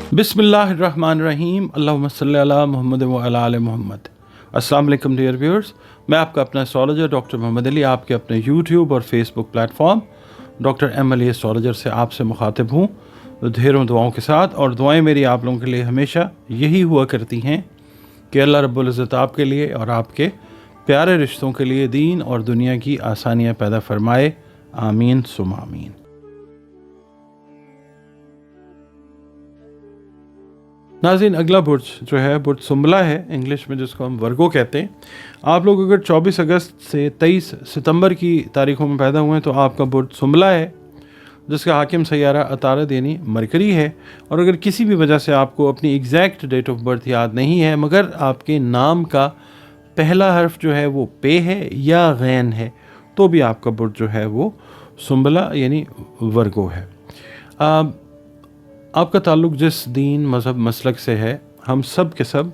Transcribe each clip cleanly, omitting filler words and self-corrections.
बिस्मिल्लाहिर्रहमानिर्रहीम अल्लाहुम्मा सल्ली अला मुहम्मद व अला आले मुहम्मद। अस्सलाम वालेकुम डियर व्यूअर्स, मैं आपका अपना एस्ट्रोलॉजर डॉक्टर मोहम्मद अली आपके अपने यूट्यूब और Facebook platform doctor M Ali astrologer से आपसे मुखातिब हूँ ढेरों दुआओं के साथ। और दुआएं मेरी आप लोगों के लिए हमेशा यही हुआ करती हैं कि अल्लाह रब्बुल इज़्ज़त आपके लिए और आपके प्यारे रिश्तों के लिए दीन और दुनिया की आसानियाँ पैदा फरमाए। आमीन सुम आमीन। नाज़रीन, अगला बुर्ज जो है बुर्ज सुंबला है, इंग्लिश में जिसको हम वर्गो कहते हैं। आप लोग अगर 24 अगस्त से 23 सितंबर की तारीखों में पैदा हुए हैं तो आपका बुर्ज सुंबला है, जिसका हाकिम सैयारा अतारद यानी मरकरी है। और अगर किसी भी वजह से आपको अपनी एग्जैक्ट डेट ऑफ बर्थ याद नहीं है मगर आपके नाम का पहला हर्फ जो है वो पे है या गैन है तो भी आपका बुर्ज जो है वो सुंबला यानी वर्गो है। आपका ताल्लुक़ जिस दीन मज़हब मसलक से है, हम सब के सब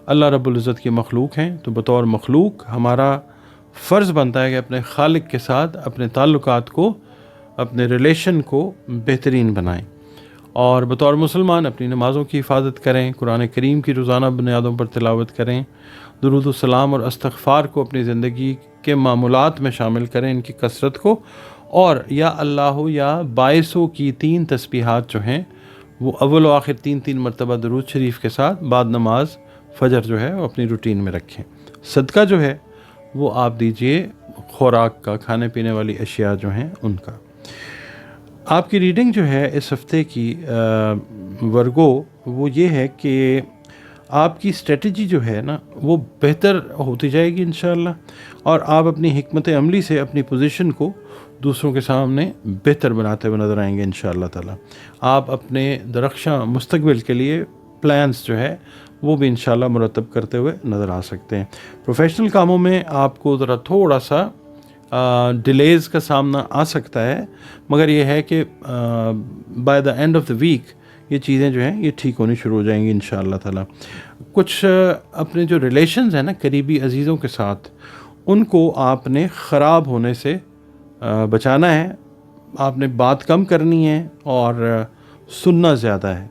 अल्लाह रब्बुल इज़्ज़त की मखलूक हैं, तो बतौर मखलूक हमारा फ़र्ज़ बनता है कि अपने खालिक के साथ अपने ताल्लुकात को, अपने रिलेशन को बेहतरीन बनाएं। और बतौर मुसलमान अपनी नमाज़ों की हिफाजत करें, कुरान करीम की रोज़ाना बुनियादों पर तिलावत करें, दुरूद व सलाम और इस्तग़फ़ार को अपनी ज़िंदगी के मामूलात में शामिल करें, इनकी कसरत को। और या अल्लाह या बाइसों की 3 तस्बीहात जो हैं वो अव्वल व आखिर 3 मरतबा दरूद शरीफ के साथ बाद नमाज फ़जर जो है वो अपनी रूटीन में रखें। सदका जो है वो आप दीजिए खुराक का, खाने पीने वाली अशिया जो हैं उनका। आपकी रीडिंग जो है इस हफ़्ते की वर्गो वो ये है कि आपकी स्ट्रेटजी जो है ना वो बेहतर होती जाएगी इंशाअल्लाह, और आप अपनी हिकमत अमली से अपनी पोजीशन को दूसरों के सामने बेहतर बनाते हुए नज़र आएंगे इंशाअल्लाह ताला। आप अपने दरख्शां मुस्तकबिल के लिए प्लान्स जो है वो भी इंशाअल्लाह मुरतब करते हुए नज़र आ सकते हैं। प्रोफेशनल कामों में आपको ज़रा थोड़ा सा डिलेज़ का सामना आ सकता है, मगर ये है कि by the end of the week ये चीज़ें जो हैं ये ठीक होनी शुरू हो जाएंगी इंशाअल्लाह ताला। कुछ अपने जो रिलेशंस हैं ना करीबी अजीज़ों के साथ, उनको आपने ख़राब होने से बचाना है। आपने बात कम करनी है और सुनना ज़्यादा है।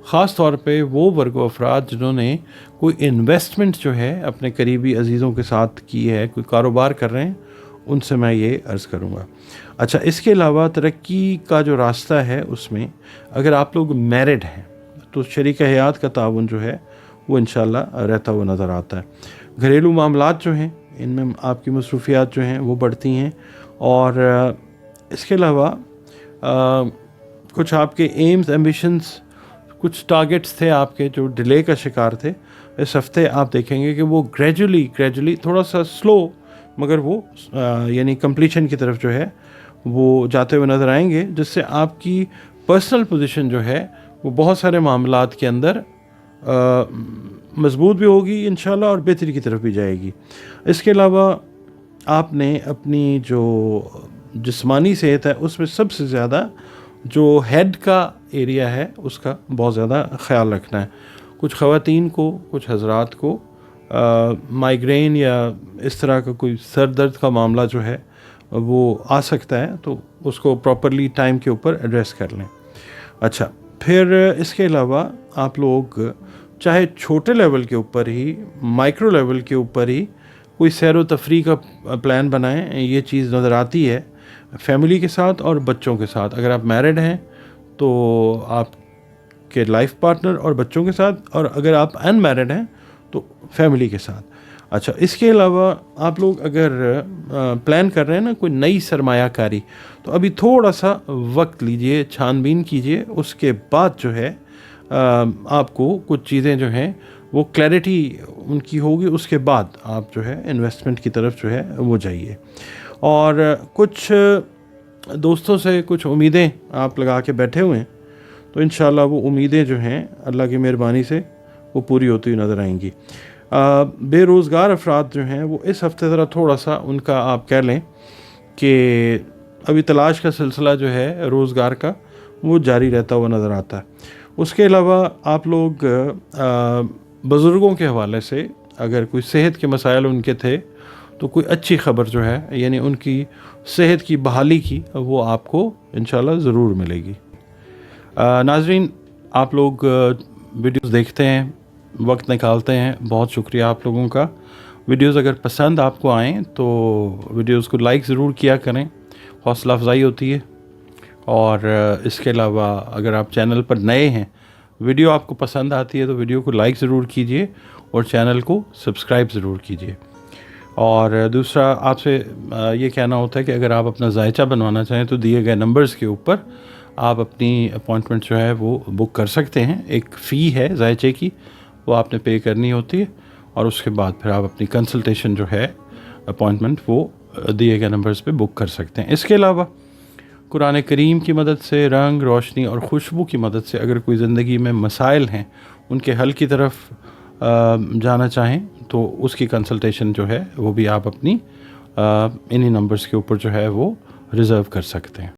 ख़ास तौर पे वो वर्गो अफराद जिन्होंने कोई इन्वेस्टमेंट जो है अपने करीबी अजीज़ों के साथ की है, कोई कारोबार कर रहे हैं, उनसे मैं ये अर्ज़ करूँगा। अच्छा, इसके अलावा तरक्की का जो रास्ता है उसमें अगर आप लोग मैरिड हैं तो शरीक हयात का ताउन जो है वो इंशाअल्लाह रहता हुआ नज़र आता है। घरेलू मामलात जो हैं इनमें आपकी मसरूफियात जो हैं वो बढ़ती हैं। और इसके अलावा कुछ आपके एम्स, एम्बिशंस, कुछ टारगेट्स थे आपके जो डिले का शिकार थे, इस हफ्ते आप देखेंगे कि वो ग्रेजुअली थोड़ा सा स्लो मगर वो यानी कंप्लीशन की तरफ जो है वो जाते हुए नज़र आएंगे, जिससे आपकी पर्सनल पोजीशन जो है वो बहुत सारे मामलात के अंदर मजबूत भी होगी इंशाल्लाह और बेहतरी की तरफ भी जाएगी। इसके अलावा आपने अपनी जो जिस्मानी सेहत है उसमें सबसे ज़्यादा जो हेड का एरिया है उसका बहुत ज़्यादा ख़्याल रखना है। कुछ ख़वातीन को, कुछ हज़रात को माइग्रेन या इस तरह का कोई सर दर्द का मामला जो है वो आ सकता है, तो उसको प्रॉपरली टाइम के ऊपर एड्रेस कर लें। अच्छा, फिर इसके अलावा आप लोग चाहे छोटे लेवल के ऊपर ही, माइक्रो लेवल के ऊपर ही कोई सैर व तफरी का प्लान बनाएं। ये चीज़ नज़र आती है फैमिली के साथ और बच्चों के साथ। अगर आप मैरिड हैं तो आपके लाइफ पार्टनर और बच्चों के साथ, और अगर आप अनमैरिड हैं तो फैमिली के साथ। अच्छा, इसके अलावा आप लोग अगर प्लान कर रहे हैं ना कोई नई सरमायाकारी, तो अभी थोड़ा सा वक्त लीजिए, छानबीन कीजिए, उसके बाद जो है आपको कुछ चीज़ें जो हैं वो क्लैरिटी उनकी होगी, उसके बाद आप जो है इन्वेस्टमेंट की तरफ जो है वो जाइए। और कुछ दोस्तों से कुछ उम्मीदें आप लगा के बैठे हुए हैं, तो इंशाल्लाह वो उम्मीदें जो हैं अल्लाह की मेहरबानी से वो पूरी होती हुई नज़र आएंगी। बेरोज़गार अफराद जो हैं वो इस हफ्ते ज़रा थोड़ा सा उनका आप कह लें कि अभी तलाश का सिलसिला जो है रोज़गार का वो जारी रहता हुआ नज़र आता है। उसके अलावा आप लोग बुज़ुर्गों के हवाले से अगर कोई सेहत के मसाइल उनके थे तो कोई अच्छी ख़बर जो है यानी उनकी सेहत की बहाली की वो आपको इंशाल्लाह ज़रूर मिलेगी। नाज़रीन, आप लोग वीडियोस देखते हैं, वक्त निकालते हैं, बहुत शुक्रिया आप लोगों का। वीडियोस अगर पसंद आपको आएँ तो वीडियोस को लाइक ज़रूर किया करें, हौसला अफजाई होती है। और इसके अलावा अगर आप चैनल पर नए हैं, वीडियो आपको पसंद आती है तो वीडियो को लाइक ज़रूर कीजिए और चैनल को सब्सक्राइब ज़रूर कीजिए। और दूसरा आपसे ये कहना होता है कि अगर आप अपना जायचा बनवाना चाहें तो दिए गए नंबर्स के ऊपर आप अपनी अपॉइंटमेंट जो है वो बुक कर सकते हैं। एक फ़ी है जायचे की, वो आपने पे करनी होती है और उसके बाद फिर आप अपनी कंसल्टेशन जो है, अपॉइंटमेंट, वो दिए गए नंबर्स पे बुक कर सकते हैं। इसके अलावा कुरान करीम की मदद से, रंग, रोशनी और खुशबू की मदद से अगर कोई ज़िंदगी में मसाइल हैं उनके हल की तरफ जाना चाहें तो उसकी कंसल्टेशन जो है वो भी आप अपनी इन्हीं नंबर्स के ऊपर जो है वो रिज़र्व कर सकते हैं।